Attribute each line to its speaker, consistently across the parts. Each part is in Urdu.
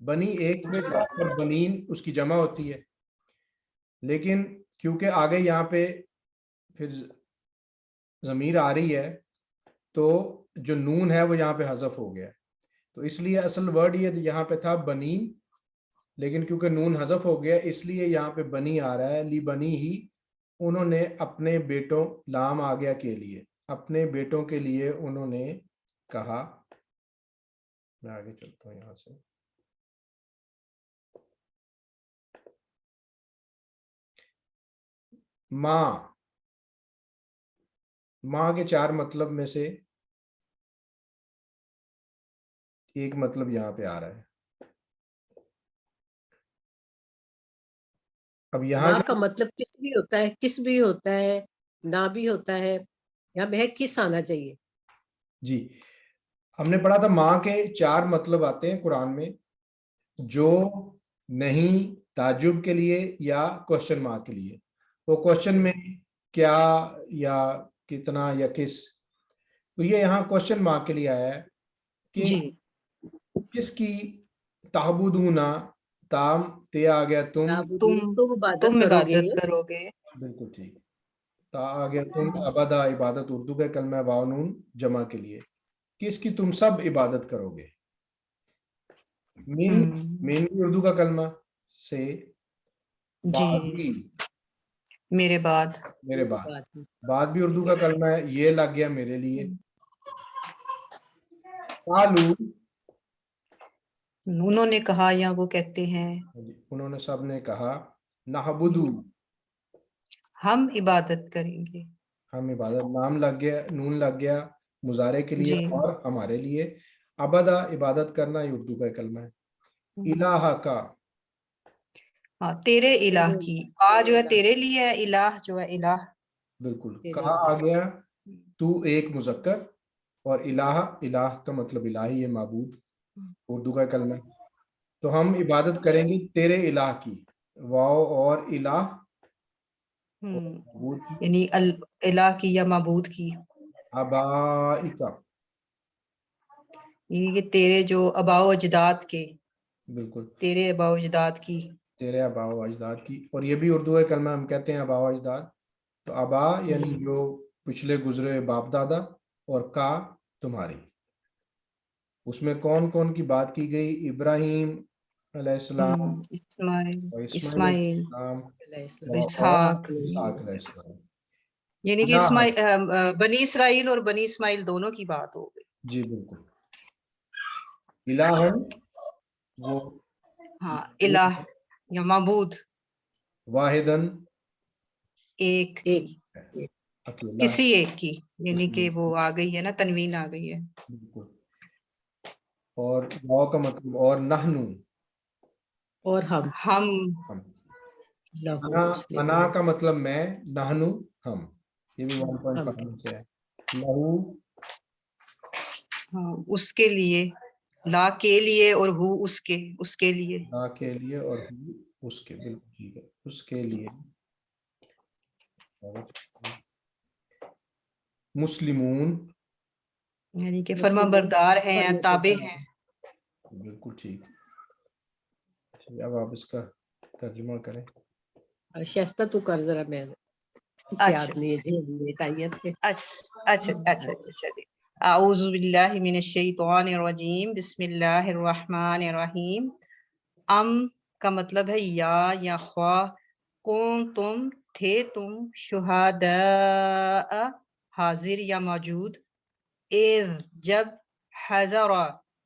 Speaker 1: بنی ایک بیٹا اور بنین اس کی جمع ہوتی ہے، لیکن کیونکہ آگے یہاں پہ پھر ضمیر آ رہی ہے تو جو نون ہے وہ یہاں پہ حذف ہو گیا، تو اس لیے اصل ورڈ یہ یہاں پہ تھا بنین، لیکن کیونکہ نون حذف ہو گیا اس لیے یہاں پہ بنی آ رہا ہے، لی بنی ہی، انہوں نے اپنے بیٹوں، لام آ گیا کے لیے، اپنے بیٹوں کے لیے انہوں نے کہا. میں آگے چلتا ہوں یہاں سے. ماں کے 4 مطلب میں سے ایک مطلب یہاں پہ آ رہا ہے. اب یہاں
Speaker 2: ماں کا مطلب کس بھی ہوتا ہے، کس بھی ہوتا ہے، نہ بھی ہوتا ہے، یہاں محض کس آنا چاہیے.
Speaker 1: جی ہم نے پڑھا تھا ماں کے 4 مطلب آتے ہیں قرآن میں، جو نہیں تعجب کے لیے یا کوشچن مارک کے لیے. وہ کوشچن میں کیا یا کتنا یا کس، تو یہ یہاں کوشچن مارک کے لیے آیا ہے کہ
Speaker 3: جی
Speaker 1: کس کی تعبدونا، تام تے آ گیا تم،
Speaker 2: تم عبادت
Speaker 3: تم
Speaker 2: کرو گے.
Speaker 3: عبادت کرو گے.
Speaker 1: بالکل ٹھیک، تا آ گیا تم، ابدا عبادت اردو کا کلمہ ہے، واو نون جمع کے لیے، کس کی تم سب عبادت کرو گے. مین بھی اردو کا کلمہ سے، بعد
Speaker 3: جی
Speaker 1: بھی
Speaker 3: میرے بعد.
Speaker 1: میرے بعد بھی اردو کا کلمہ ہے، یہ لگ گیا میرے لیے. قالو،
Speaker 3: انہوں نے کہا یا وہ کہتے ہیں،
Speaker 1: انہوں نے سب نے کہا، نعبدو،
Speaker 3: ہم عبادت کریں گے.
Speaker 1: ہم عبادت، نام لگ گیا، نون لگ گیا مضارع کے لیے
Speaker 3: جی
Speaker 1: اور ہمارے لیے. ابدا عبادت کرنا یہ اردو کا کلمہ ہے. الہ کا،
Speaker 3: ہاں تیرے الہ کی، آ جو ہے تیرے لیے ہے، الہ جو ہے الہ.
Speaker 1: بالکل کہا آ گیا، تو ایک مذکر، اور الہ، الہ کا مطلب الہی ہے، معبود، اردو کا کلمہ ہے. تو ہم عبادت کریں گے تیرے الہ کی، واو اور الہ اور معبود کی.
Speaker 3: یعنی الہ کی یا معبود کی.
Speaker 1: آبائکا،
Speaker 3: یعنی کہ تیرے جو آباء و اجداد کے،
Speaker 1: بالکل
Speaker 3: تیرے آباء و اجداد کی.
Speaker 1: تیرے آباء و اجداد کی، اور یہ بھی اردو کا کلمہ، ہم کہتے ہیں آباء و اجداد. تو آبا یعنی جو پچھلے گزرے باپ دادا، اور کا تمہاری. اس میں کون کون کی بات کی گئی؟ ابراہیم علیہ السلام،
Speaker 3: اسماعیل،
Speaker 1: اور اسماعیل علیہ
Speaker 3: اسماعیل،
Speaker 1: السلام، اور
Speaker 3: اسحاق.
Speaker 1: اسحاق علیہ السلام.
Speaker 3: یعنی کہ بنی اسرائیل اور بنی اسماعیل دونوں کی بات ہو گئی.
Speaker 1: جی بالکل. الہن، وہ
Speaker 3: ہاں الہ یا معبود،
Speaker 1: واحدن،
Speaker 3: ایک
Speaker 2: ایک
Speaker 3: کی،
Speaker 1: اکیلا،
Speaker 3: کسی ایک کی، یعنی کہ وہ آ گئی ہے نا، تنوین آ گئی ہے.
Speaker 1: بالکل. اور واو کا مطلب، اور نحنو،
Speaker 2: اور ہم
Speaker 3: ہم.
Speaker 1: انا کا مطلب میں، نحنو ہم، یہ بھی 1.5 میں سے ہے. لہو،
Speaker 3: ہاں اس کے لیے، لا کے لیے، اور ہو اس کے، اس کے لیے.
Speaker 1: لا کے لیے، اور ہو اس کے، بالکل ٹھیک ہے، اس کے لیے. مسلمون،
Speaker 3: یعنی کہ فرما بردار ہیں، تابع ہیں.
Speaker 1: بالکل ٹھیک. اب آپ اس کا ترجمہ کریں.
Speaker 2: شائستہ تو کر ذرا، میں یاد نہیں ہے.
Speaker 3: اچھا چلیے. اعوذ باللہ من الشیطان الرجیم، بسم اللہ الرحمن الرحیم. ام کا مطلب ہے یا خواہ، کون تم، تھے تم، شہداء حاضر یا موجود، اذ جب، حضر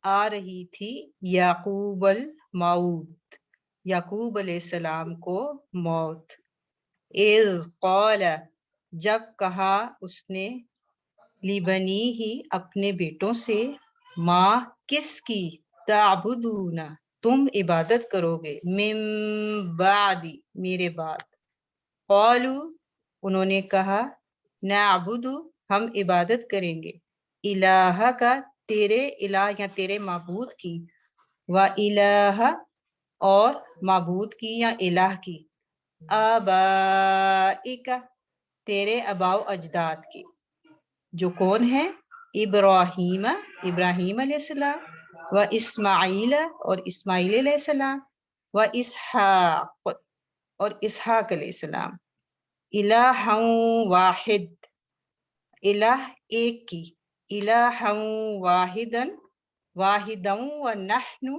Speaker 3: آ رہی تھی، یعقوب الموت، یعقوب علیہ السلام کو موت، اذ قال جب کہا اس نے، لبنی ہی اپنے بیٹوں سے، ماں کس کی، تعبدون تم عبادت کرو گے، من بعدی میرے بعد، قالو انہوں نے کہا، نعبد ہم عبادت کریں گے، الہ کا تیرے الہ یا تیرے معبود کی، و الہ اور معبود کی یا الہ کی، آبائکا تیرے آباء و اجداد کی، جو کون ہے، ابراہیم، ابراہیم علیہ السلام، و اسماعیل اور اسماعیل علیہ السلام و اسحاق اور اسحاق علیہ السلام الہا واحد الہ ایک کی الہا واحدا و نحن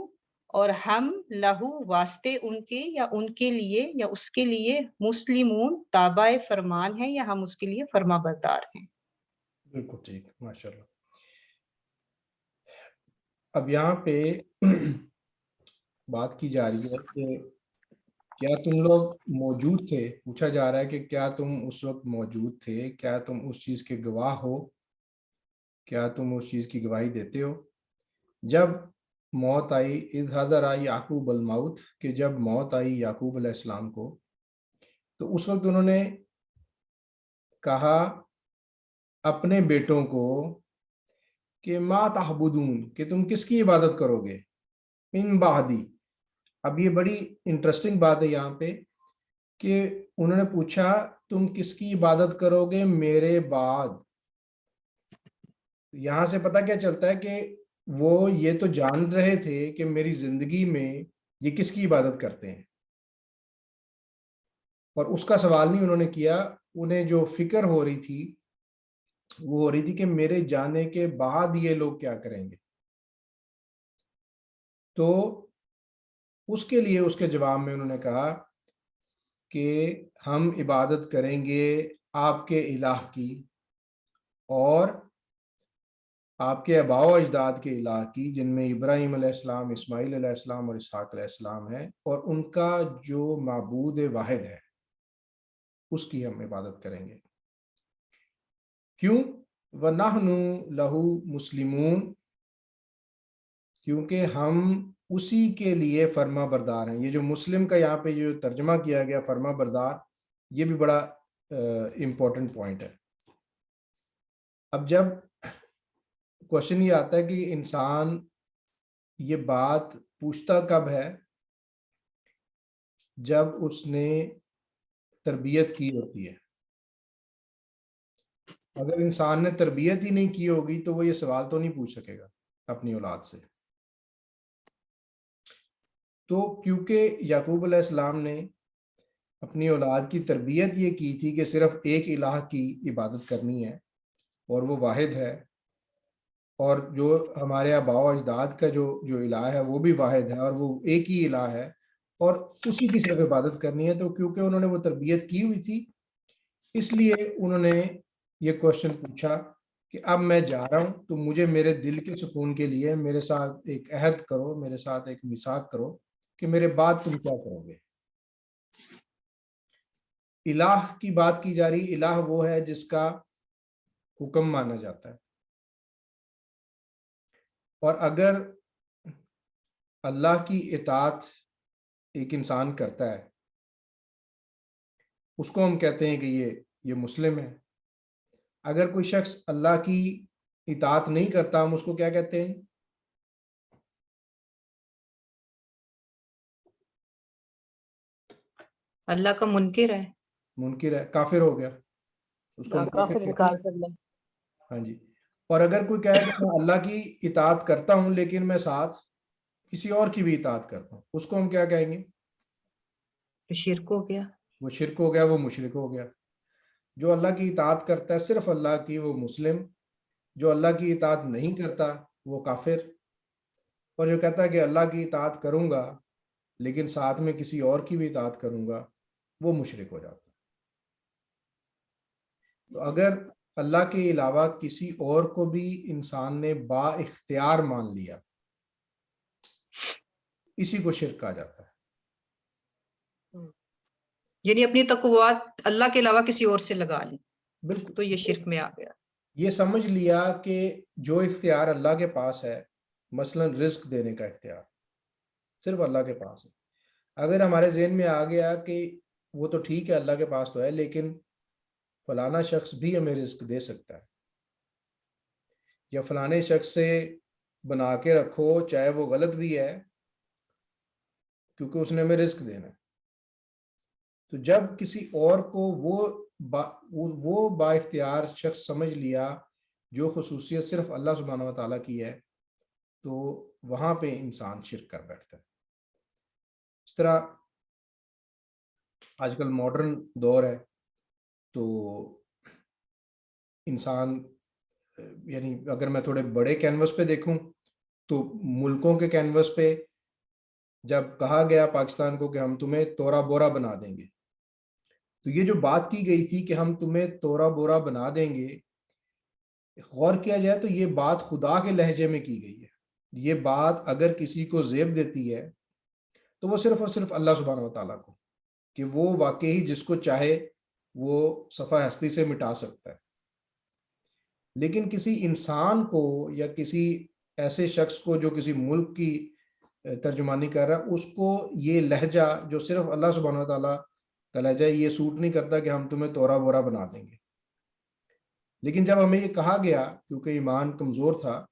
Speaker 3: اور ہم لہو واسطے ان کے یا ان کے لیے یا اس کے لیے مسلمون تابع فرمان ہے یا ہم اس کے لیے فرما بردار ہیں.
Speaker 1: بالکل ٹھیک، ماشاءاللہ. اب یہاں پہ بات کی جا رہی ہے کہ کیا تم لوگ موجود تھے، پوچھا جا رہا ہے کہ کیا تم اس وقت موجود تھے، کیا تم اس چیز کے گواہ ہو، کیا تم اس چیز کی گواہی دیتے ہو جب موت آئی، اذ حضر یعقوب الموت، کہ جب موت آئی یعقوب علیہ السلام کو تو اس وقت انہوں نے کہا اپنے بیٹوں کو کہ ما تعبدون، کہ تم کس کی عبادت کرو گے، من بعدی. اب یہ بڑی انٹرسٹنگ بات ہے یہاں پہ کہ انہوں نے پوچھا تم کس کی عبادت کرو گے میرے بعد. یہاں سے پتہ کیا چلتا ہے کہ وہ یہ تو جان رہے تھے کہ میری زندگی میں یہ کس کی عبادت کرتے ہیں، اور اس کا سوال نہیں انہوں نے کیا. انہیں جو فکر ہو رہی تھی وہ ہو رہی تھی کہ میرے جانے کے بعد یہ لوگ کیا کریں گے. تو اس کے لیے اس کے جواب میں انہوں نے کہا کہ ہم عبادت کریں گے آپ کے الہ کی اور آپ کے آباء و اجداد کے الہ کی، جن میں ابراہیم علیہ السلام، اسماعیل علیہ السلام اور اسحاق علیہ السلام ہے، اور ان کا جو معبود واحد ہے اس کی ہم عبادت کریں گے. کیوں؟ وَنَحْنُ لَهُ مُسْلِمُونَ، کیونکہ ہم اسی کے لیے فرما بردار ہیں. یہ جو مسلم کا یہاں پہ جو ترجمہ کیا گیا فرما بردار، یہ بھی بڑا امپورٹنٹ پوائنٹ ہے. اب جب کوشچن یہ آتا ہے کہ انسان یہ بات پوچھتا کب ہے، جب اس نے تربیت کی ہوتی ہے. اگر انسان نے تربیت ہی نہیں کی ہوگی تو وہ یہ سوال تو نہیں پوچھ سکے گا اپنی اولاد سے. تو کیونکہ یعقوب علیہ السلام نے اپنی اولاد کی تربیت یہ کی تھی کہ صرف ایک الہ کی عبادت کرنی ہے اور وہ واحد ہے، اور جو ہمارے آباء و اجداد کا جو الہ ہے وہ بھی واحد ہے اور وہ ایک ہی الہ ہے اور اسی کی صرف عبادت کرنی ہے. تو کیونکہ انہوں نے وہ تربیت کی ہوئی تھی اس لیے انہوں نے یہ کوشچن پوچھا کہ اب میں جا رہا ہوں تو مجھے میرے دل کے سکون کے لیے میرے ساتھ ایک عہد کرو، میرے ساتھ ایک میثاق کرو کہ میرے بعد تم کیا کرو گے. الہ کی بات کی جا رہی، الہ وہ ہے جس کا حکم مانا جاتا ہے، اور اگر اللہ کی اطاعت ایک انسان کرتا ہے اس کو ہم کہتے ہیں کہ یہ مسلم ہے. اگر کوئی شخص اللہ کی اطاعت نہیں کرتا ہم اس کو کیا کہتے ہیں؟
Speaker 3: اللہ کا منکر ہے،
Speaker 1: منکر ہے، کافر ہو گیا، اس کو
Speaker 2: کافر
Speaker 1: کہتے
Speaker 2: انکار
Speaker 1: ہیں.
Speaker 2: کرنا.
Speaker 1: ہاں جی. اور اگر کوئی کہے کہ میں اللہ کی اطاعت کرتا ہوں لیکن میں ساتھ کسی اور کی بھی اطاعت کرتا ہوں، اس کو ہم کیا کہیں گے؟
Speaker 3: تو شرک ہو گیا.
Speaker 1: وہ شرک ہو گیا، وہ مشرک ہو گیا. جو اللہ کی اطاعت کرتا ہے صرف اللہ کی وہ مسلم، جو اللہ کی اطاعت نہیں کرتا وہ کافر، اور جو کہتا ہے کہ اللہ کی اطاعت کروں گا لیکن ساتھ میں کسی اور کی بھی اطاعت کروں گا وہ مشرک ہو جاتا ہے. تو اگر اللہ کے علاوہ کسی اور کو بھی انسان نے با اختیار مان لیا اسی کو شرک کہا جاتا ہے.
Speaker 3: یعنی اپنی تقویٰ اللہ کے علاوہ کسی اور سے لگا لی
Speaker 1: بالکل.
Speaker 3: تو یہ شرک میں آ گیا.
Speaker 1: یہ سمجھ لیا کہ جو اختیار اللہ کے پاس ہے، مثلا رزق دینے کا اختیار صرف اللہ کے پاس ہے. اگر ہمارے ذہن میں آ گیا کہ وہ تو ٹھیک ہے اللہ کے پاس تو ہے لیکن فلانا شخص بھی ہمیں رزق دے سکتا ہے، یا فلانے شخص سے بنا کے رکھو چاہے وہ غلط بھی ہے کیونکہ اس نے ہمیں رزق دینا ہے. تو جب کسی اور کو وہ با اختیار شخص سمجھ لیا جو خصوصیت صرف اللہ سبحانہ و تعالیٰ کی ہے، تو وہاں پہ انسان شرک کر بیٹھتا ہے. اس طرح آج کل ماڈرن دور ہے تو انسان یعنی اگر میں تھوڑے بڑے کینوس پہ دیکھوں تو ملکوں کے کینوس پہ جب کہا گیا پاکستان کو کہ ہم تمہیں تورا بورا بنا دیں گے، تو یہ جو بات کی گئی تھی کہ ہم تمہیں تورا بورا بنا دیں گے، غور کیا جائے تو یہ بات خدا کے لہجے میں کی گئی ہے. یہ بات اگر کسی کو زیب دیتی ہے تو وہ صرف اور صرف اللہ سبحانہ و تعالیٰ کو، کہ وہ واقعی جس کو چاہے وہ صفحہ ہستی سے مٹا سکتا ہے. لیکن کسی انسان کو یا کسی ایسے شخص کو جو کسی ملک کی ترجمانی کر رہا ہے، اس کو یہ لہجہ جو صرف اللہ سبحانہ و تعالیٰ کا لہجہ ہے یہ سوٹ نہیں کرتا کہ ہم تمہیں تورا بورا بنا دیں گے. لیکن جب ہمیں یہ کہا گیا کیونکہ ایمان کمزور تھا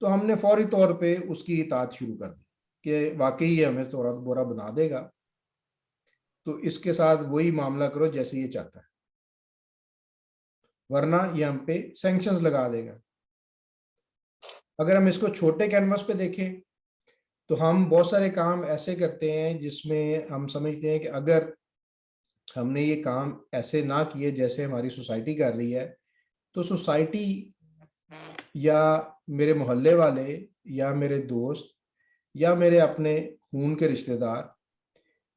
Speaker 1: تو ہم نے فوری طور پہ اس کی اطاعت شروع کر دی کہ واقعی یہ ہمیں تورا بورا بنا دے گا تو اس کے ساتھ وہی معاملہ کرو جیسے یہ چاہتا ہے، ورنہ یہ ہم پہ سینکشنز لگا دے گا. اگر ہم اس کو چھوٹے کینوس پہ دیکھیں تو ہم بہت سارے کام ایسے کرتے ہیں جس میں ہم سمجھتے ہیں کہ اگر ہم نے یہ کام ایسے نہ کیے جیسے ہماری سوسائٹی کر رہی ہے تو سوسائٹی یا میرے محلے والے یا میرے دوست یا میرے اپنے خون کے رشتہ دار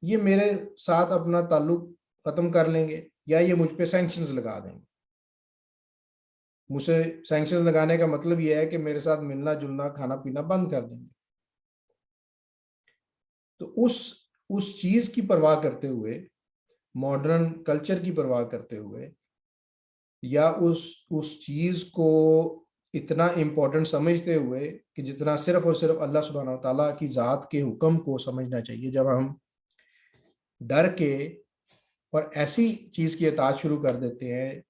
Speaker 1: یہ میرے ساتھ اپنا تعلق ختم کر لیں گے یا یہ مجھ پہ سینکشنز لگا دیں گے. مجھ سے سینکشنز لگانے کا مطلب یہ ہے کہ میرے ساتھ ملنا جلنا کھانا پینا بند کر دیں گے. تو اس چیز کی پرواہ کرتے ہوئے، ماڈرن کلچر کی پرواہ کرتے ہوئے، یا اس چیز کو اتنا امپورٹنٹ سمجھتے ہوئے کہ جتنا صرف اور صرف اللہ سبحانہ و تعالیٰ کی ذات کے حکم کو سمجھنا چاہیے، جب ہم ڈر کے اور ایسی چیز کی اطاعت شروع کر دیتے ہیں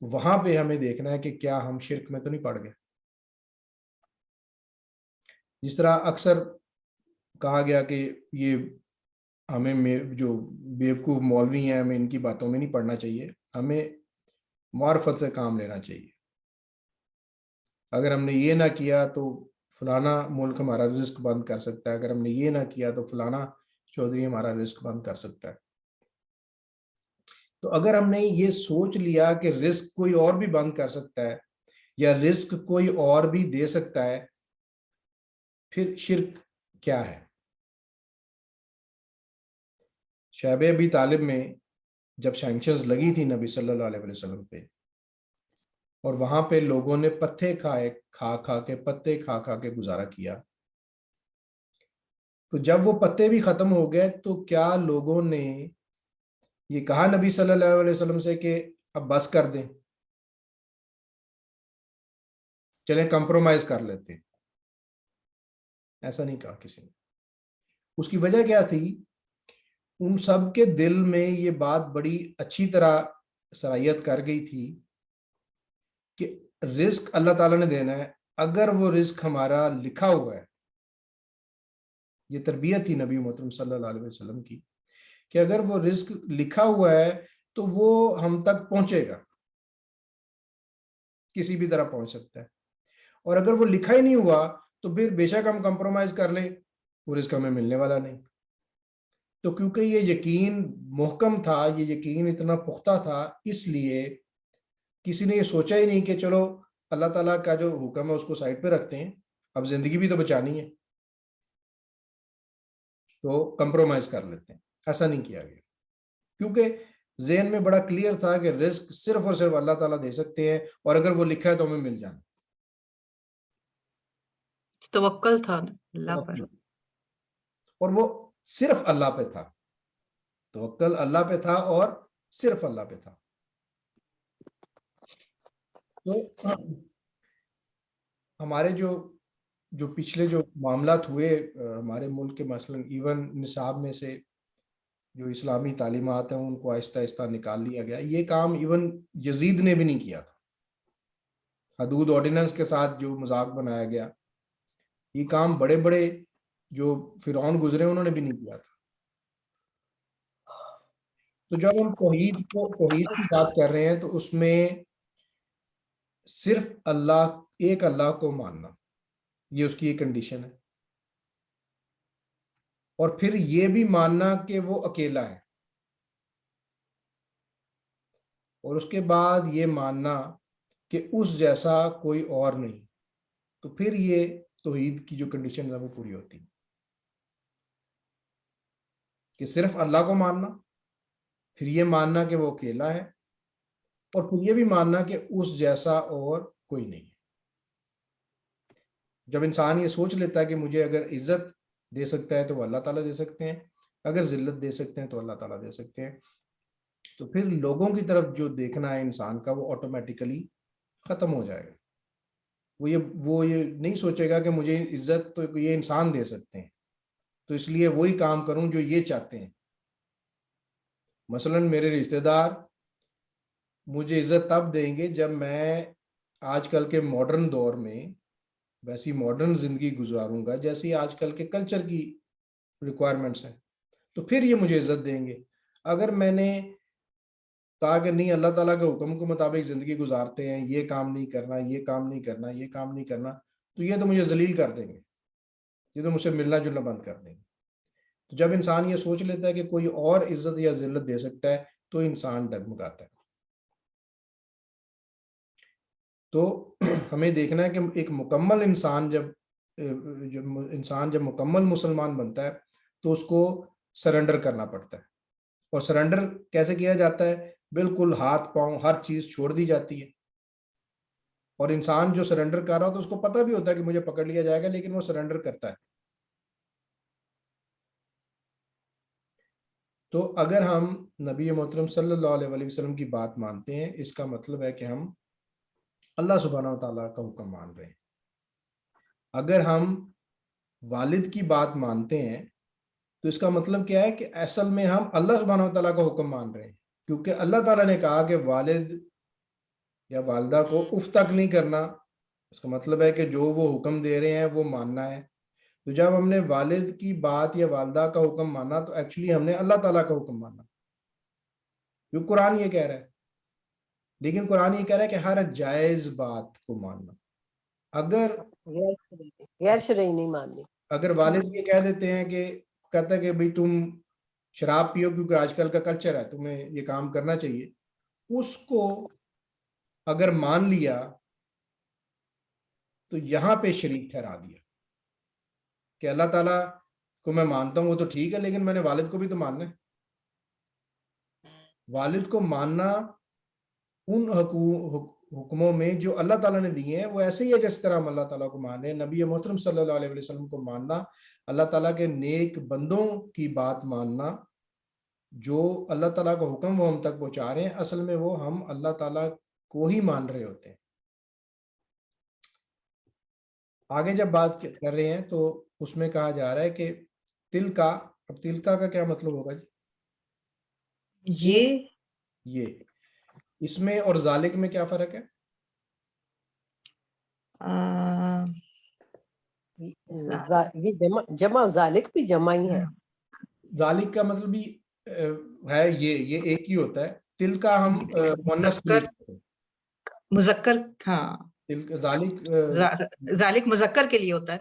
Speaker 1: وہاں پہ ہمیں دیکھنا ہے کہ کیا ہم شرک میں تو نہیں پڑ گئے. جس طرح اکثر کہا گیا کہ یہ ہمیں جو بیوقوف مولوی ہیں ہمیں ان کی باتوں میں نہیں پڑھنا چاہیے، ہمیں معرفت سے کام لینا چاہیے. اگر ہم نے یہ نہ کیا تو فلانا ملک ہمارا رزق بند کر سکتا ہے، اگر ہم نے یہ نہ کیا تو فلانا چودھری ہمارا رزق بند کر سکتا ہے. تو اگر ہم نے یہ سوچ لیا کہ رزق کوئی اور بھی بند کر سکتا ہے یا رزق کوئی اور بھی دے سکتا ہے، پھر شرک کیا ہے؟ شعب ابی طالب میں جب سینکشنز لگی تھی نبی صلی اللہ علیہ وسلم پہ اور وہاں پہ لوگوں نے پتے کھا کے گزارا کیا، تو جب وہ پتے بھی ختم ہو گئے تو کیا لوگوں نے یہ کہا نبی صلی اللہ علیہ وسلم سے کہ اب بس کر دیں، چلیں کمپرومائز کر لیتے ہیں؟ ایسا نہیں کہا کسی نے. اس کی وجہ کیا تھی؟ ان سب کے دل میں یہ بات بڑی اچھی طرح صلاحیت کر گئی تھی کہ رزق اللہ تعالیٰ نے دینا ہے، اگر وہ رزق ہمارا لکھا ہوا ہے. یہ تربیت تھی نبی محترم صلی اللہ علیہ وسلم کی کہ اگر وہ رزق لکھا ہوا ہے تو وہ ہم تک پہنچے گا، کسی بھی طرح پہنچ سکتا ہے. اور اگر وہ لکھا ہی نہیں ہوا تو پھر بے شک ہم کمپرومائز کر لیں، وہ رزق ہمیں ملنے والا نہیں. تو کیونکہ یہ یقین محکم تھا، یہ یقین اتنا پختہ تھا، اس لیے کسی نے یہ سوچا ہی نہیں کہ چلو اللہ تعالیٰ کا جو حکم ہے اس کو سائڈ پہ رکھتے ہیں، اب زندگی بھی تو بچانی ہے تو کمپرومائز کر لیتے ہیں. ایسا نہیں کیا گیا کیونکہ ذہن میں بڑا کلیئر تھا کہ رزق صرف اور صرف اللہ تعالیٰ دے سکتے ہیں اور اگر وہ لکھا ہے تو ہمیں مل جانا.
Speaker 2: توکل تھا اللہ پر،
Speaker 1: اور وہ صرف اللہ پہ تھا، توکل اللہ پہ تھا اور صرف اللہ پہ تھا. تو ہمارے جو پچھلے جو معاملات ہوئے ہمارے ملک کے، مثلا ایون نصاب میں سے جو اسلامی تعلیمات ہیں ان کو آہستہ آہستہ نکال لیا گیا. یہ کام ایون یزید نے بھی نہیں کیا تھا. حدود آرڈیننس کے ساتھ جو مذاق بنایا گیا، یہ کام بڑے بڑے جو فرعون گزرے انہوں نے بھی نہیں کیا تھا. تو جب ہم توحید کی بات کر رہے ہیں تو اس میں صرف ایک اللہ کو ماننا، یہ اس کی ایک کنڈیشن ہے. اور پھر یہ بھی ماننا کہ وہ اکیلا ہے, اور اس کے بعد یہ ماننا کہ اس جیسا کوئی اور نہیں. تو پھر یہ توحید کی جو کنڈیشن ہے وہ پوری ہوتی ہے کہ صرف اللہ کو ماننا, پھر یہ ماننا کہ وہ اکیلا ہے, اور پھر یہ بھی ماننا کہ اس جیسا اور کوئی نہیں. جب انسان یہ سوچ لیتا ہے کہ مجھے اگر عزت دے سکتا ہے تو وہ اللہ تعالیٰ دے سکتے ہیں, اگر ذلت دے سکتے ہیں تو اللہ تعالیٰ دے سکتے ہیں, تو پھر لوگوں کی طرف جو دیکھنا ہے انسان کا وہ آٹومیٹیکلی ختم ہو جائے گا. وہ یہ نہیں سوچے گا کہ مجھے عزت تو یہ انسان دے سکتے ہیں, تو اس لیے وہی کام کروں جو یہ چاہتے ہیں. مثلا میرے رشتہ دار مجھے عزت تب دیں گے جب میں آج کل کے ماڈرن دور میں ویسی ماڈرن زندگی گزاروں گا جیسی آج کل کے کلچر کی ریکوائرمنٹس ہیں, تو پھر یہ مجھے عزت دیں گے. اگر میں نے کہا کہ نہیں اللہ تعالیٰ کے حکم کے مطابق زندگی گزارتے ہیں, یہ کام نہیں کرنا, یہ کام نہیں کرنا, یہ کام نہیں کرنا, تو یہ تو مجھے ذلیل کر دیں گے, یہ تو مجھ سے ملنا جلنا بند کر دیں گے. تو جب انسان یہ سوچ لیتا ہے کہ کوئی اور عزت یا ذلت دے سکتا ہے تو انسان ڈگمگاتا ہے. تو ہمیں دیکھنا ہے کہ ایک مکمل انسان جب مکمل مسلمان بنتا ہے تو اس کو سرنڈر کرنا پڑتا ہے. اور سرنڈر کیسے کیا جاتا ہے؟ بالکل ہاتھ پاؤں ہر چیز چھوڑ دی جاتی ہے. اور انسان جو سرنڈر کر رہا ہو تو اس کو پتہ بھی ہوتا ہے کہ مجھے پکڑ لیا جائے گا, لیکن وہ سرنڈر کرتا ہے. تو اگر ہم نبی محترم صلی اللہ علیہ وسلم کی بات مانتے ہیں, اس کا مطلب ہے کہ ہم اللہ سبحانہ و تعالیٰ کا حکم مان رہے ہیں. اگر ہم والد کی بات مانتے ہیں تو اس کا مطلب کیا ہے کہ اصل میں ہم اللہ سبحانہ و تعالیٰ کا حکم مان رہے ہیں, کیونکہ اللہ تعالیٰ نے کہا کہ والد یا والدہ کو اف تک نہیں کرنا. اس کا مطلب ہے کہ جو وہ حکم دے رہے ہیں وہ ماننا ہے. تو جب ہم نے والد کی بات یا والدہ کا حکم مانا تو ایکچولی ہم نے اللہ تعالیٰ کا حکم مانا, جو قرآن یہ کہہ رہا ہے. لیکن قرآن یہ کہہ رہا ہے کہ ہر جائز بات کو ماننا. اگر
Speaker 2: غیر شرعی نہیں ماننی.
Speaker 1: اگر والد یہ کہہ دیتے ہیں کہ کہتا ہے کہ بھئی تم شراب پیو کیونکہ آج کل کا کلچر ہے, تمہیں یہ کام کرنا چاہیے, اس کو اگر مان لیا تو یہاں پہ شریک ٹھہرا دیا کہ اللہ تعالیٰ کو میں مانتا ہوں وہ تو ٹھیک ہے, لیکن میں نے والد کو بھی تو ماننا ہے. والد کو ماننا ان حکموں میں جو اللہ تعالیٰ نے دیے ہیں وہ ایسے ہی ہے جس طرح ہم اللہ تعالیٰ کو مان رہے ہیں. نبی محترم صلی اللہ علیہ وسلم کو ماننا, اللہ تعالیٰ کے نیک بندوں کی بات ماننا, جو اللہ تعالیٰ کا حکم وہ ہم تک پہنچا رہے ہیں, اصل میں وہ ہم اللہ تعالیٰ کو ہی مان رہے ہوتے ہیں. آگے جب بات کر رہے ہیں تو اس میں کہا جا رہا ہے کہ تل کا, اب تل کا کیا مطلب ہوگا جی؟ یہ اس میں اور ذالک میں کیا فرق ہے؟
Speaker 2: یہ جمع ذالک بھی جمع ہی ہے.
Speaker 1: ذالک کا مطلب بھی ہے یہ ایک ہی ہوتا ہے. تل کا ہم
Speaker 3: مذکر, ہاں ذالک مذکر کے لیے ہوتا ہے,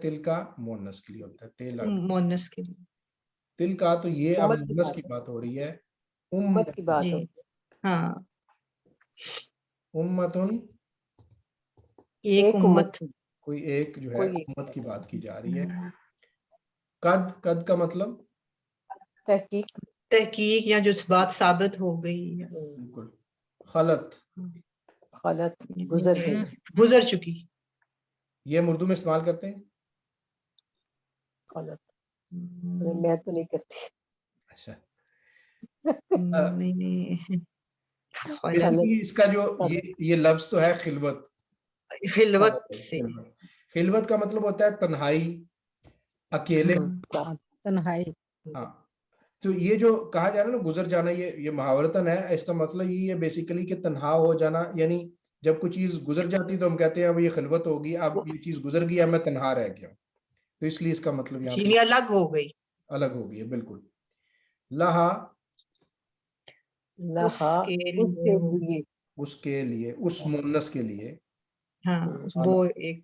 Speaker 1: تل کا مؤنث کے لیے ہوتا ہے.
Speaker 3: مؤنث کے لیے
Speaker 1: تل کا تو یہ اب مؤنث کی بات ہو رہی ہے.
Speaker 2: امت کی بات ہے.
Speaker 3: ہاں,
Speaker 1: امتن
Speaker 3: ایک امت,
Speaker 1: کوئی ایک جو ہے امت کی بات کی جا رہی ہے. قد کا مطلب
Speaker 3: تحقیق یا جو بات ثابت ہو گئی.
Speaker 1: بالکل. خلط
Speaker 3: گزر چکی,
Speaker 1: یہ ہم اردو میں استعمال کرتے ہیں.
Speaker 2: خلط میں تو نہیں کرتی.
Speaker 1: اچھا, اس کا جو یہ لفظ تو ہے خلوت. خلوت کا مطلب ہوتا ہے تنہائی, اکیلے.
Speaker 3: تنہائی.
Speaker 1: ہاں, تو یہ جو کہا جا رہا ہے نا گزر جانا, یہ محاورتاً ہے. اس کا مطلب یہ ہے بیسیکلی کہ تنہا ہو جانا, یعنی جب کوئی چیز گزر جاتی تو ہم کہتے ہیں اب یہ خلوت ہوگی, اب یہ چیز گزر گئی, اب میں تنہا رہ گیا. تو اس لیے اس کا مطلب یہاں پہ
Speaker 3: الگ ہو گئی,
Speaker 1: الگ ہو گئی. بالکل. لہا اس کے لیے, اس مؤنث کے لیے.
Speaker 3: ہاں, وہ ایک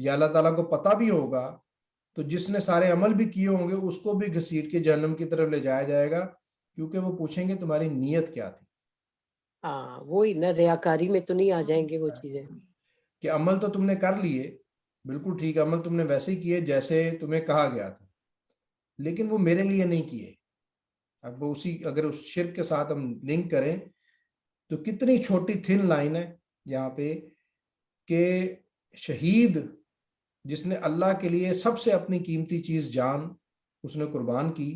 Speaker 1: یا اللہ تعالیٰ کو پتہ بھی ہوگا تو جس نے سارے عمل بھی کیے ہوں گے اس کو بھی گھسیٹ کے جہنم کی طرف لے جایا جائے گا، کیونکہ وہ پوچھیں گے تمہاری نیت کیا تھی.
Speaker 2: ہاں وہی نا، ریاکاری میں تو نہیں آ جائیں گے وہ چیزیں.
Speaker 1: کہ عمل تو تم نے کر لیے، بالکل ٹھیک، عمل تم نے ویسے ہی کیے جیسے تمہیں کہا گیا تھا، لیکن وہ میرے لیے نہیں کیے. اب وہ اگر اس شرک کے ساتھ ہم لنک کریں تو کتنی چھوٹی تھن لائن ہے یہاں پہ کہ شہید جس نے اللہ کے لیے سب سے اپنی قیمتی چیز جان اس نے قربان کی،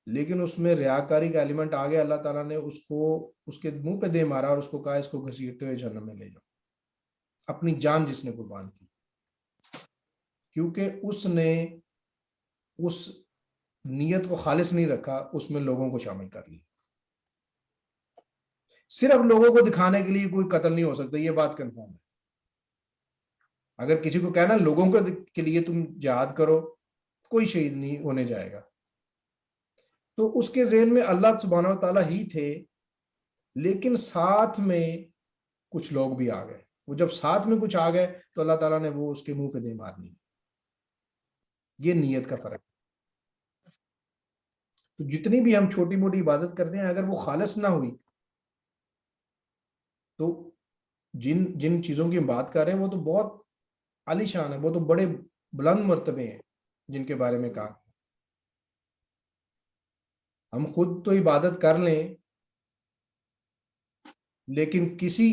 Speaker 1: لیکن اس میں ریاکاری کا ایلیمنٹ آ گیا، اللہ تعالیٰ نے اس کو اس کے منہ پہ دے مارا اور اس کو کہا اس کو گھسیٹتے ہوئے جہنم میں لے جاؤ. اپنی جان جس نے قربان کی، کیونکہ اس نے اس نیت کو خالص نہیں رکھا، اس میں لوگوں کو شامل کر لیا. صرف لوگوں کو دکھانے کے لیے کوئی قتل نہیں ہو سکتا، یہ بات کنفرم ہے. اگر کسی کو کہنا لوگوں کے لیے تم جہاد کرو، کوئی شہید نہیں ہونے جائے گا. تو اس کے ذہن میں اللہ سبحانہ و تعالیٰ ہی تھے، لیکن ساتھ میں کچھ لوگ بھی آ گئے. وہ جب ساتھ میں کچھ آ گئے تو اللہ تعالیٰ نے وہ اس کے منہ پہ دے مارنی. یہ نیت کا فرق. تو جتنی بھی ہم چھوٹی موٹی عبادت کرتے ہیں اگر وہ خالص نہ ہوئی تو جن چیزوں کی ہم بات کر رہے ہیں وہ تو بہت عالی شان ہے، وہ تو بڑے بلند مرتبے ہیں جن کے بارے میں کہا. ہم خود تو عبادت کر لیں لیکن کسی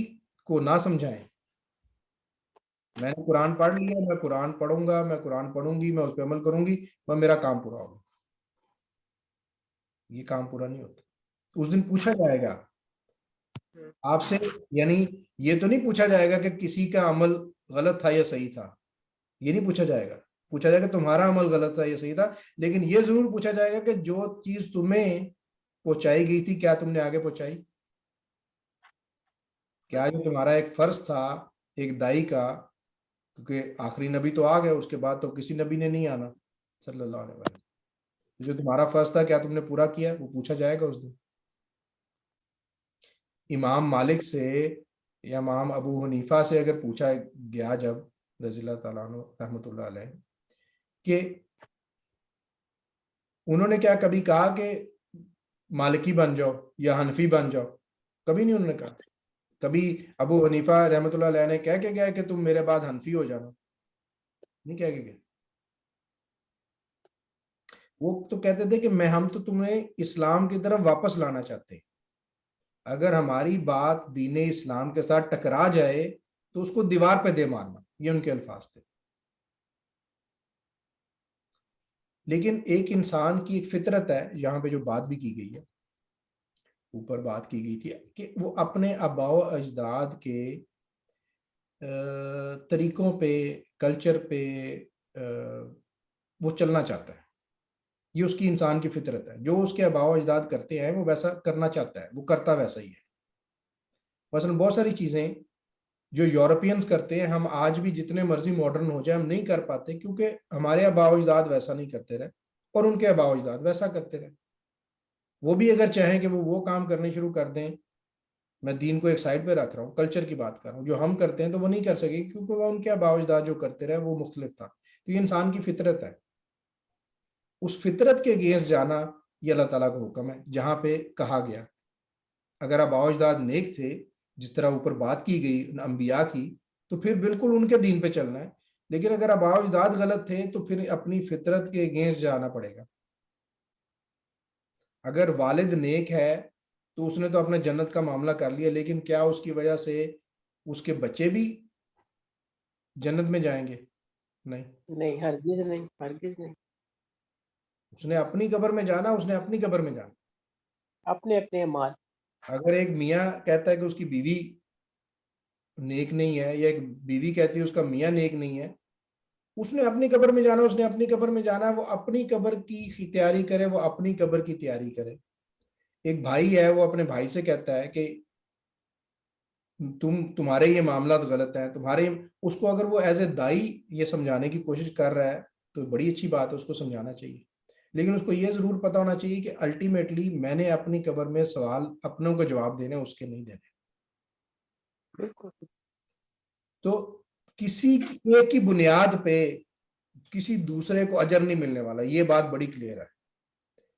Speaker 1: کو نہ سمجھائیں. میں نے قرآن پڑھ لیا، میں قرآن پڑھوں گا، میں قرآن پڑھوں گی، میں اس پہ عمل کروں گی، میں میرا کام پورا ہوگا. یہ کام پورا نہیں ہوتا. اس دن پوچھا جائے گا آپ سے، یعنی یہ تو نہیں پوچھا جائے گا کہ کسی کا عمل غلط تھا یا صحیح تھا، یہ نہیں پوچھا جائے گا. پوچھا جائے گا تمہارا عمل غلط تھا یا صحیح تھا، لیکن یہ ضرور پوچھا جائے گا کہ جو چیز تمہیں پہنچائی گئی تھی کیا تم نے آگے پہنچائی؟ کیا جو تمہارا ایک فرض تھا ایک دائی کا، کیونکہ آخری نبی تو آ گئے، اس کے بعد تو کسی نبی نے نہیں آنا صلی اللہ علیہ وسلم، جو تمہارا فرض تھا کیا تم نے پورا کیا؟ وہ پوچھا جائے گا اس دن. امام مالک سے یا امام ابو حنیفہ سے اگر پوچھا گیا جب رضی اللہ تعالیٰ عنہ رحمۃ اللہ علیہ کہ انہوں نے کیا کبھی کہا کہ مالکی بن جاؤ یا حنفی بن جاؤ؟ کبھی نہیں انہوں نے کہا. کبھی ابو حنیفہ رحمۃ اللہ علیہ نے کہہ کے گیا کہ تم میرے بعد حنفی ہو جانا؟ نہیں کہہ کے گیا. وہ تو کہتے تھے کہ ہم تو تمہیں اسلام کی طرف واپس لانا چاہتے ہیں، اگر ہماری بات دین اسلام کے ساتھ ٹکرا جائے تو اس کو دیوار پہ دے مارنا، یہ ان کے الفاظ تھے. لیکن ایک انسان کی ایک فطرت ہے، یہاں پہ جو بات بھی کی گئی ہے، اوپر بات کی گئی تھی کہ وہ اپنے آباء و اجداد کے طریقوں پہ، کلچر پہ وہ چلنا چاہتا ہے. یہ اس کی انسان کی فطرت ہے، جو اس کے آباء و اجداد کرتے ہیں وہ ویسا کرنا چاہتا ہے، وہ کرتا ویسا ہی ہے. مثلا بہت ساری چیزیں جو یورپینز کرتے ہیں ہم آج بھی جتنے مرضی ماڈرن ہو جائے ہم نہیں کر پاتے، کیونکہ ہمارے آباء و اجداد ویسا نہیں کرتے رہے اور ان کے آباء و اجداد ویسا کرتے رہے. وہ بھی اگر چاہیں کہ وہ کام کرنے شروع کر دیں، میں دین کو ایک سائڈ پہ رکھ رہا ہوں، کلچر کی بات کر رہا ہوں، جو ہم کرتے ہیں تو وہ نہیں کر سکے کیونکہ وہ ان کے آباء و اجداد جو کرتے رہے وہ مختلف تھا. تو یہ انسان کی فطرت ہے. اس فطرت کے اگینسٹ جانا یہ اللہ تعالیٰ کا حکم ہے. جہاں پہ کہا گیا اگر آباء و اجداد نیک تھے جس طرح اوپر بات کی گئی انبیاء کی تو پھر بالکل ان کے دین پہ چلنا ہے، لیکن اگر آباء و اجداد غلط تھے تو پھر اپنی فطرت کے اگینسٹ جانا پڑے گا. اگر والد نیک ہے تو اس نے تو اپنے جنت کا معاملہ کر لیا، لیکن کیا اس کی وجہ سے اس کے بچے بھی جنت میں جائیں گے؟ نہیں،
Speaker 2: ہرگز نہیں، ہرگز نہیں.
Speaker 1: اس نے اپنی قبر میں جانا، اس نے اپنی قبر میں جانا.
Speaker 2: اپنے اپنے اعمال.
Speaker 1: اگر ایک میاں کہتا ہے کہ اس کی بیوی نیک نہیں ہے یا ایک بیوی کہتی ہے اس کا میاں نیک نہیں ہے، اس نے اپنی قبر میں جانا، اس نے اپنی قبر میں جانا. وہ اپنی قبر کی تیاری کرے، وہ اپنی قبر کی تیاری کرے. ایک بھائی ہے وہ اپنے بھائی سے کہتا ہے کہ تمہارے یہ معاملات غلط ہیں، تمہارے، اس کو اگر وہ ایز اے دائی یہ سمجھانے کی کوشش کر رہا ہے تو بڑی اچھی بات ہے، اس کو سمجھانا چاہیے. لیکن اس کو یہ ضرور پتا ہونا چاہیے کہ الٹیمیٹلی میں نے اپنی قبر میں سوال اپنوں کو جواب دینے، اس کے نہیں دینے.
Speaker 2: بالکل.
Speaker 1: تو کسی ایک کی بنیاد پہ کسی دوسرے کو اجر نہیں ملنے والا. یہ بات بڑی کلیئر ہے.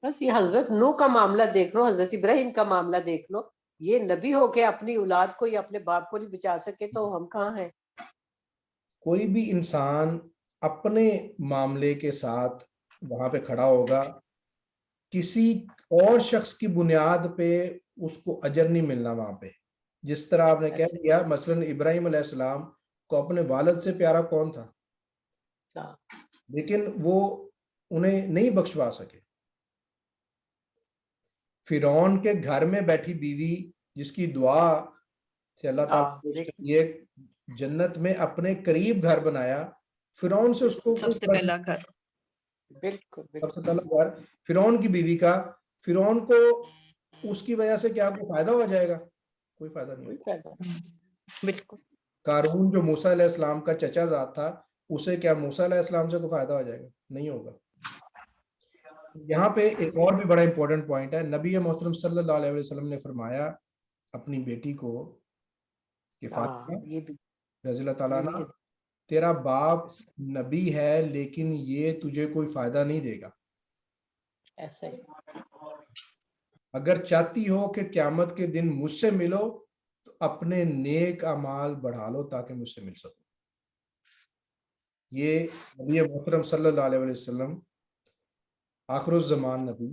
Speaker 2: بس یہ حضرت نوح کا معاملہ دیکھ لو, حضرت ابراہیم کا معاملہ دیکھ لو, یہ نبی ہو کے اپنی اولاد کو یا اپنے باپ کو نہیں بچا سکے تو ہم کہاں ہیں؟
Speaker 1: کوئی بھی انسان اپنے معاملے کے ساتھ وہاں پہ کھڑا ہوگا, کسی اور شخص کی بنیاد پہ اس کو اجر نہیں ملنا وہاں پہ. جس طرح آپ نے کہہ دیا مثلا ابراہیم علیہ السلام کو اپنے والد سے پیارا کون تھا, لیکن وہ انہیں نہیں بخشوا سکے. فرعون کے گھر میں بیٹھی بیوی جس کی دعا سے اللہ تعالیٰ نے یہ جنت میں اپنے قریب گھر بنایا, فرعون سے اس کو
Speaker 3: سب سے پہلا گھر,
Speaker 2: بالکل
Speaker 1: سب سے پہلا گھر فرعون کی بیوی کا, فرعون کو اس کی وجہ سے کیا کوئی فائدہ ہو جائے گا؟ کوئی فائدہ نہیں.
Speaker 3: بالکل.
Speaker 1: قارون جو موسیٰ علیہ السلام کا چچا زاد تھا, اسے کیا موسیٰ علیہ السلام سے کوئی فائدہ ہو جائے گا؟ نہیں ہوگا. یہاں پہ ایک اور بھی بڑا امپورٹنٹ پوائنٹ ہے. نبی محترم صلی اللہ علیہ وسلم نے فرمایا اپنی بیٹی کو کہ فاطمہ رضی اللہ تعالیٰ عنہ, تیرا باپ نبی ہے لیکن یہ تجھے کوئی فائدہ نہیں دے گا.
Speaker 2: ایسا ہی
Speaker 1: اگر چاہتی ہو کہ قیامت کے دن مجھ سے ملو تو اپنے نیک اعمال بڑھا لو تاکہ مجھ سے مل سکو. یہ نبی محترم صلی اللہ علیہ وسلم آخر الزمان نبی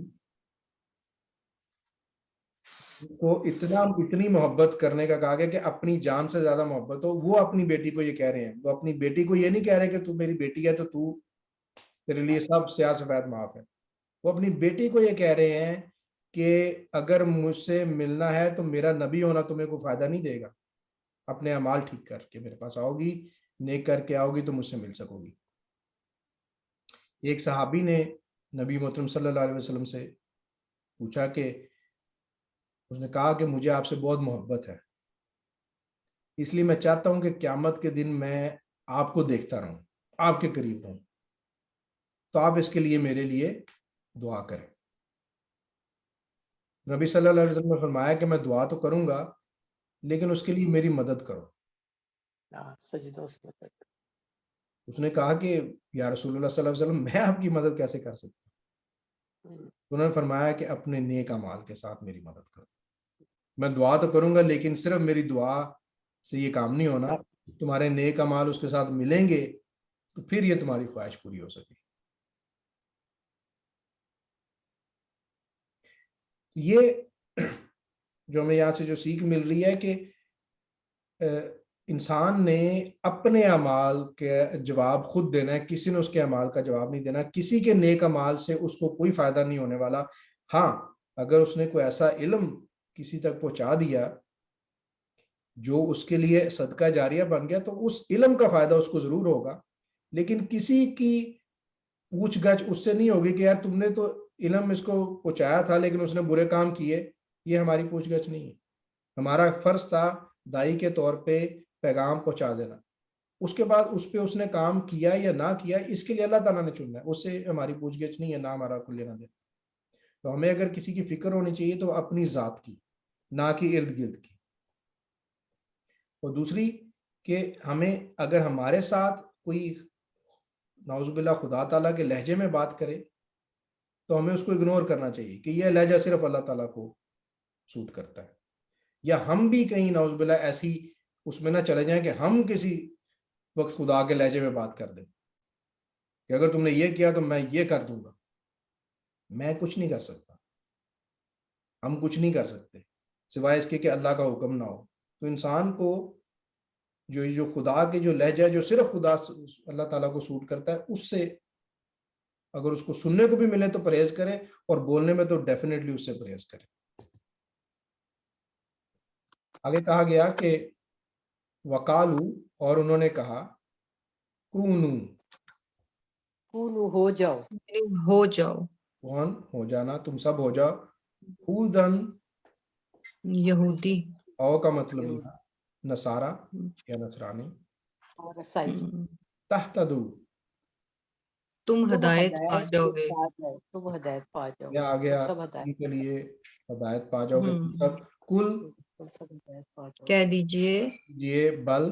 Speaker 1: کو اتنی محبت کرنے کا کہا گیا کہ اپنی جان سے زیادہ محبت ہو. وہ اپنی بیٹی کو یہ کہہ رہے ہیں, وہ اپنی بیٹی کو یہ نہیں کہہ رہے کہ تو میری بیٹی ہے تو تیرے لیے سب سیاہ سفید معاف ہے. وہ اپنی بیٹی کو یہ کہہ رہے ہیں کہ اگر مجھ سے ملنا ہے تو میرا نبی ہونا تمہیں کوئی فائدہ نہیں دے گا. اپنے اعمال ٹھیک کر کے میرے پاس آؤ گی, نیک کر کے آؤ گی تو مجھ سے مل سکو گی. ایک صحابی نے نبی محترم صلی اللہ علیہ وسلم سے پوچھا کہ اس نے کہا کہ مجھے آپ سے بہت محبت ہے, اس لیے میں چاہتا ہوں کہ قیامت کے دن میں آپ کو دیکھتا رہوں, آپ کے قریب ہوں, تو آپ اس کے لیے میرے لیے دعا کریں. نبی صلی اللہ علیہ وسلم نے فرمایا کہ میں دعا تو کروں گا لیکن اس کے لیے میری مدد کرو. اس نے کہا کہ یا رسول اللہ صلی اللہ علیہ وسلم میں آپ کی مدد کیسے کر سکتا ہوں؟ انہوں نے فرمایا کہ اپنے نیک اعمال کے ساتھ میری مدد کرو. میں دعا تو کروں گا لیکن صرف میری دعا سے یہ کام نہیں ہونا, تمہارے نیک اعمال اس کے ساتھ ملیں گے تو پھر یہ تمہاری خواہش پوری ہو سکے. یہ جو ہمیں یہاں سے جو سیکھ مل رہی ہے کہ انسان نے اپنے اعمال کے جواب خود دینا ہے, کسی نے اس کے اعمال کا جواب نہیں دینا. کسی کے نیک اعمال سے اس کو کوئی فائدہ نہیں ہونے والا. ہاں اگر اس نے کوئی ایسا علم کسی تک پہنچا دیا جو اس کے لیے صدقہ جاریہ بن گیا تو اس علم کا فائدہ اس کو ضرور ہوگا, لیکن کسی کی پوچھ گچھ اس سے نہیں ہوگی کہ یار تم نے تو علم اس کو پہنچایا تھا لیکن اس نے برے کام کیے. یہ ہماری پوچھ گچھ نہیں ہے. ہمارا فرض تھا دائی کے طور پہ پیغام پہنچا دینا, اس کے بعد اس پہ اس نے کام کیا یا نہ کیا اس کے لیے اللہ تعالیٰ نے چننا ہے, اس سے ہماری پوچھ گچھ نہیں ہے, نہ ہمارا کوئی لینا دینا. تو ہمیں اگر کسی کی فکر ہونی چاہیے تو اپنی ذات کی, نہ کہ ارد گرد کی. اور دوسری کہ ہمیں اگر ہمارے ساتھ کوئی نعوذ باللہ خدا تعالیٰ کے لہجے میں بات کرے تو ہمیں اس کو اگنور کرنا چاہیے کہ یہ لہجہ صرف اللہ تعالیٰ کو سوٹ کرتا ہے. یا ہم بھی کہیں نعوذ باللہ ایسی اس میں نہ چلے جائیں کہ ہم کسی وقت خدا کے لہجے میں بات کر دیں کہ اگر تم نے یہ کیا تو میں یہ کر دوں گا. میں کچھ نہیں کر سکتا, ہم کچھ نہیں کر سکتے سوائے اس کے کہ اللہ کا حکم نہ ہو. تو انسان کو جو خدا کے جو لہجہ جو صرف خدا اللہ تعالیٰ کو سوٹ کرتا ہے اس سے اگر اس کو سننے کو بھی ملے تو پرہیز کریں, اور بولنے میں تو ڈیفینیٹلی اس سے پرہیز کریں. آگے کہا گیا کہ وقالو, اور انہوں نے کہا کونو
Speaker 2: ہو جاؤ,
Speaker 3: ہو جاؤ,
Speaker 1: کون ہو جانا, تم سب ہو جاؤ, ہودن
Speaker 3: یہودی,
Speaker 1: او کا مطلب یہ نصارا یا نصرانی, تہتدو
Speaker 3: تم ہدایت پا جاؤ گے,
Speaker 2: تم ہدایت پا جاؤ
Speaker 1: یا آ
Speaker 2: گے,
Speaker 1: گیا
Speaker 2: تم سب ہدایت
Speaker 1: ان کے لیے ہدایت پا جاؤ گے تم سب. کل
Speaker 2: تم سب ہدایت پا جاؤ
Speaker 3: کہہ دیجئے
Speaker 1: یہ بل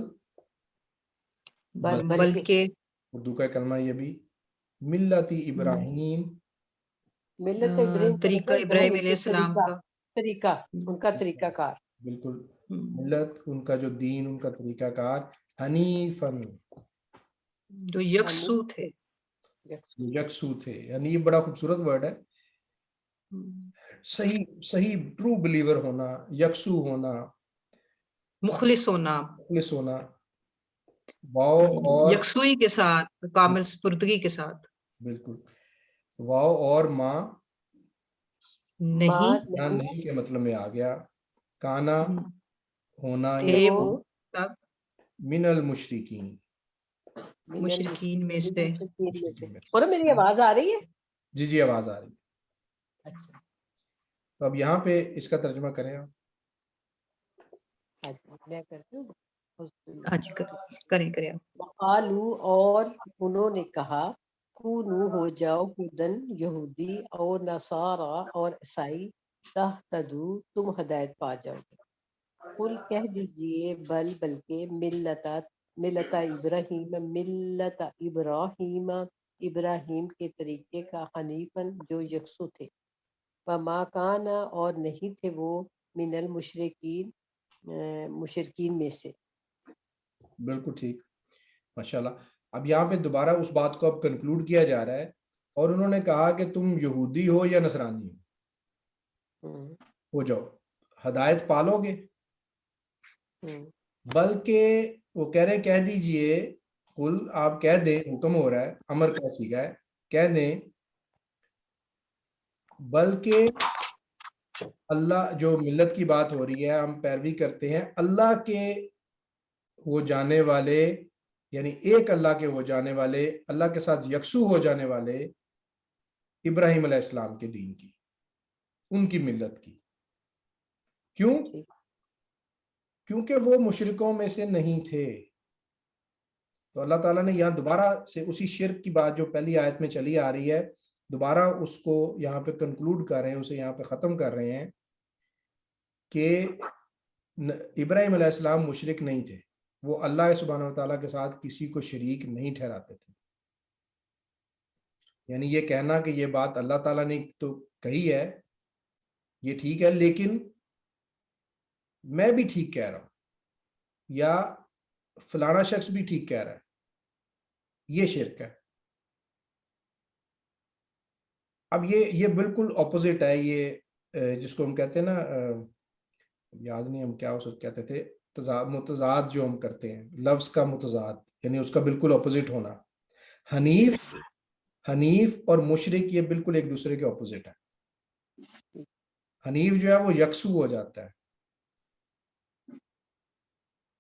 Speaker 3: بلکہ
Speaker 1: اردو کا کلمہ یہ بھی ملت ابراہیم،
Speaker 2: ملت ابراہیم کا
Speaker 3: طریقہ
Speaker 2: مطلب
Speaker 3: ابراہیم
Speaker 2: وہ
Speaker 3: علیہ السلام کا،
Speaker 2: طریقہ ان کا طریقہ کار.
Speaker 1: بالکل ملت ان کا جو دین، ان کا طریقہ کار، حنیفن
Speaker 3: جو یکسو تھے.
Speaker 1: یکسو تھے. یعنی یہ بڑا خوبصورت ورڈ ہے، صحیح صحیح ٹرو بلیور ہونا، یکسو ہونا،
Speaker 3: مخلص ہونا،
Speaker 1: مخلص ہونا. واو اور
Speaker 3: یکسوئی کے ساتھ، کامل سپردگی کے ساتھ.
Speaker 1: بالکل واو اور ماں
Speaker 3: نہیں
Speaker 1: یہاں نہیں کے مطلب میں آ گیا. کانا ہونا
Speaker 3: تھے
Speaker 1: یا
Speaker 3: وہ تب
Speaker 1: من المشرکین،
Speaker 3: مشرکین میں سے.
Speaker 2: اور میری آواز آ رہی ہے؟
Speaker 1: جی جی آواز آ رہی ہے.
Speaker 2: اچھا
Speaker 1: تو اب یہاں پہ اس کا ترجمہ کریں آپ.
Speaker 2: میں کرتی ہوں.
Speaker 3: آج کریں آپ.
Speaker 2: وقالو اور انہوں نے کہا کونو ہو جاؤ ہدن یہودی اور نصارا اور عیسائی تہتدو تم ہدایت پا جاؤ گے. قل کہہ دیجئے بلکہ ملت ابراہیم ابراہیم کے طریقے کا حنیفاً جو یکسو تھے. وما کانا اور نہیں تھے وہ من المشرکین مشرکین میں سے.
Speaker 1: بالکل ٹھیک، ماشاءاللہ. اب یہاں پہ دوبارہ اس بات کو اب کنکلوڈ کیا جا رہا ہے، اور انہوں نے کہا کہ تم یہودی ہو یا نصرانی ہو جاؤ، ہدایت پالو گے. بلکہ وہ کہہ رہے کہہ دیجئے، قل آپ کہہ دیں، حکم ہو رہا ہے، امر کا صیغہ ہے، کہہ دیں بلکہ اللہ، جو ملت کی بات ہو رہی ہے، ہم پیروی کرتے ہیں اللہ کے ہو جانے والے، یعنی ایک اللہ کے ہو جانے والے، اللہ کے ساتھ یکسو ہو جانے والے ابراہیم علیہ السلام کے دین کی، ان کی ملت کی. کیوں؟ کیونکہ وہ مشرکوں میں سے نہیں تھے. تو اللہ تعالیٰ نے یہاں دوبارہ سے اسی شرک کی بات جو پہلی آیت میں چلی آ رہی ہے، دوبارہ اس کو یہاں پہ کنکلوڈ کر رہے ہیں، اسے یہاں پہ ختم کر رہے ہیں کہ ابراہیم علیہ السلام مشرک نہیں تھے، وہ اللہ سبحانہ و تعالیٰ کے ساتھ کسی کو شریک نہیں ٹھہراتے تھے. یعنی یہ کہنا کہ یہ بات اللہ تعالیٰ نے تو کہی ہے یہ ٹھیک ہے، لیکن میں بھی ٹھیک کہہ رہا ہوں، یا فلانا شخص بھی ٹھیک کہہ رہا ہے، یہ شرک ہے. اب یہ بالکل اپوزٹ ہے، یہ جس کو ہم کہتے ہیں نا، یاد نہیں ہم کیا اس کو کہتے تھے، متضاد جو ہم کرتے ہیں، لفظ کا متضاد، یعنی اس کا بالکل اپوزٹ ہونا. حنیف اور مشرک یہ بالکل ایک دوسرے کے اپوزٹ ہے. حنیف جو ہے وہ یکسو ہو جاتا ہے،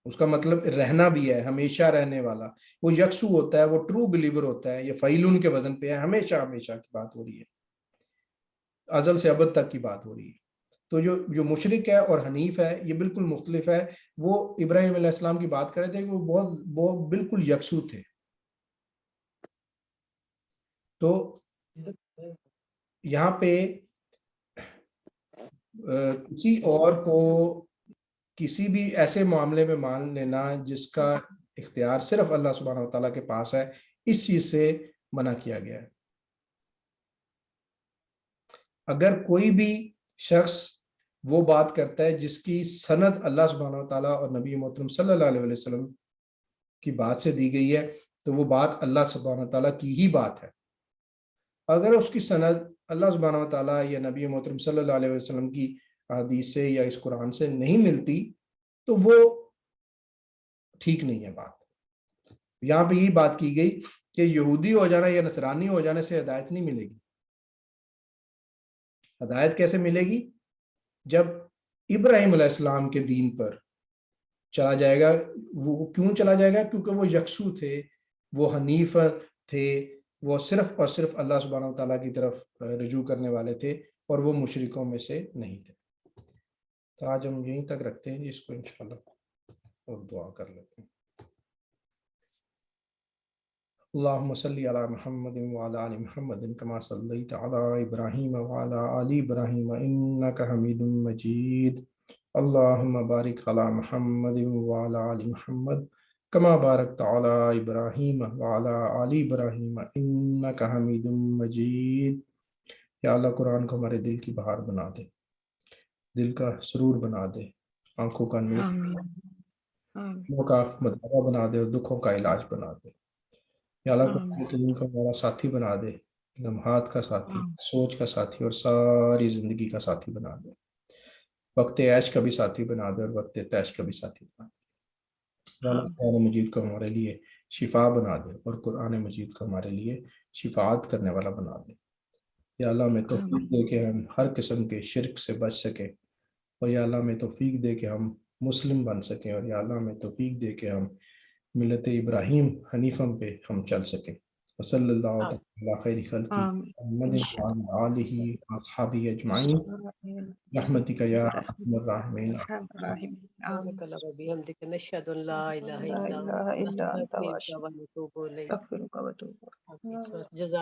Speaker 1: اس کا مطلب رہنا بھی ہے، ہمیشہ رہنے والا. وہ یکسو ہوتا ہے، وہ ٹرو بلیور ہوتا ہے. یہ فعیلون کے وزن پہ ہے، ہمیشہ ہمیشہ کی بات ہو رہی ہے، ازل سے ابد تک کی بات ہو رہی ہے. تو جو مشرک ہے اور حنیف ہے یہ بالکل مختلف ہے. وہ ابراہیم علیہ السلام کی بات کر رہے تھے کہ وہ بہت بالکل یکسو تھے. تو یہاں پہ کسی اور کو کسی بھی ایسے معاملے میں مان لینا جس کا اختیار صرف اللہ سبحانہ و تعالیٰ کے پاس ہے، اس چیز سے منع کیا گیا ہے. اگر کوئی بھی شخص وہ بات کرتا ہے جس کی سند اللہ سبحانہ و تعالیٰ اور نبی محترم صلی اللہ علیہ وسلم کی بات سے دی گئی ہے، تو وہ بات اللہ سبحانہ و تعالیٰ کی ہی بات ہے. اگر اس کی سند اللہ سبحانہ و تعالیٰ یا نبی محترم صلی اللہ علیہ وسلم کی حدیث سے یا اس قرآن سے نہیں ملتی تو وہ ٹھیک نہیں ہے بات. یہاں پہ یہی بات کی گئی کہ یہودی ہو جانا یا نصرانی ہو جانے سے ہدایت نہیں ملے گی. ہدایت کیسے ملے گی؟ جب ابراہیم علیہ السلام کے دین پر چلا جائے گا. وہ کیوں چلا جائے گا؟ کیونکہ وہ یکسو تھے، وہ حنیف تھے، وہ صرف اور صرف اللہ سبحانہ و تعالیٰ کی طرف رجوع کرنے والے تھے، اور وہ مشرکوں میں سے نہیں تھے. تو آج ہم یہیں تک رکھتے ہیں اس کو انشاءاللہ، اور دعا کر لیتے ہیں. اللہم صلی علی محمد وعلی آل محمد کما صلیت علی ابراہیم وعلی آل ابراہیم انک حمید مجید. اللہم بارک علی محمد وعلی آل محمد کما بارکت علی ابراہیم وعلی آل ابراہیم انک حمید مجید۔ یا اللہ قرآن کو ہمارے دل کی بہار بنا دے، دل کا سرور بنا دے، آنکھوں کا نور،
Speaker 3: آمین آمین
Speaker 1: دلوں کا مدارہ بنا دے اور دکھوں کا علاج بنا دے۔ یا اللہ
Speaker 3: آمین
Speaker 1: قرآن کریم کو ہمارا ساتھی بنا دے، لمحات کا ساتھی،
Speaker 3: آمین
Speaker 1: سوچ کا ساتھی اور ساری زندگی کا ساتھی بنا دے، وقت عیش کا بھی ساتھی بنا دے اور وقت تیش کا بھی ساتھی بنا دے۔ یا اللہ
Speaker 3: آمین
Speaker 1: قرآن مجید کو ہمارے لیے شفا بنا دے اور قرآن مجید کو ہمارے لیے شفاعت کرنے والا بنا دے۔ یا اللہ ہمیں توفیق
Speaker 3: آمین
Speaker 1: دے کہ ہم ہر قسم کے شرک سے بچ سکیں، اور یا اللہ ہمیں توفیق دے کہ ہم مسلم بن سکیں، اور یا اللہ ہمیں توفیق دے کہ ہم ملت ابراہیم حنیفم پہ ہم چل سکیں۔ وصلی اللہ تعالی علی خیر خلقی
Speaker 3: آمین
Speaker 1: محمد
Speaker 3: انشاءاللہ
Speaker 1: وعلی آلہ واصحابہ اجمعین
Speaker 3: انشاءاللہ
Speaker 1: برحمتک یا
Speaker 3: برحمتک
Speaker 1: ارحم الراحمین۔
Speaker 3: ارحم الراحمین آمین
Speaker 2: سبحانك اللهم وبحمدك نشهد ان لا اله
Speaker 3: لا
Speaker 2: الا
Speaker 3: الہ
Speaker 2: انت
Speaker 3: الا انت
Speaker 2: نستغفرك
Speaker 3: واشهد
Speaker 2: ونتوب اليك
Speaker 3: استغفرک و اتوب
Speaker 2: جزاك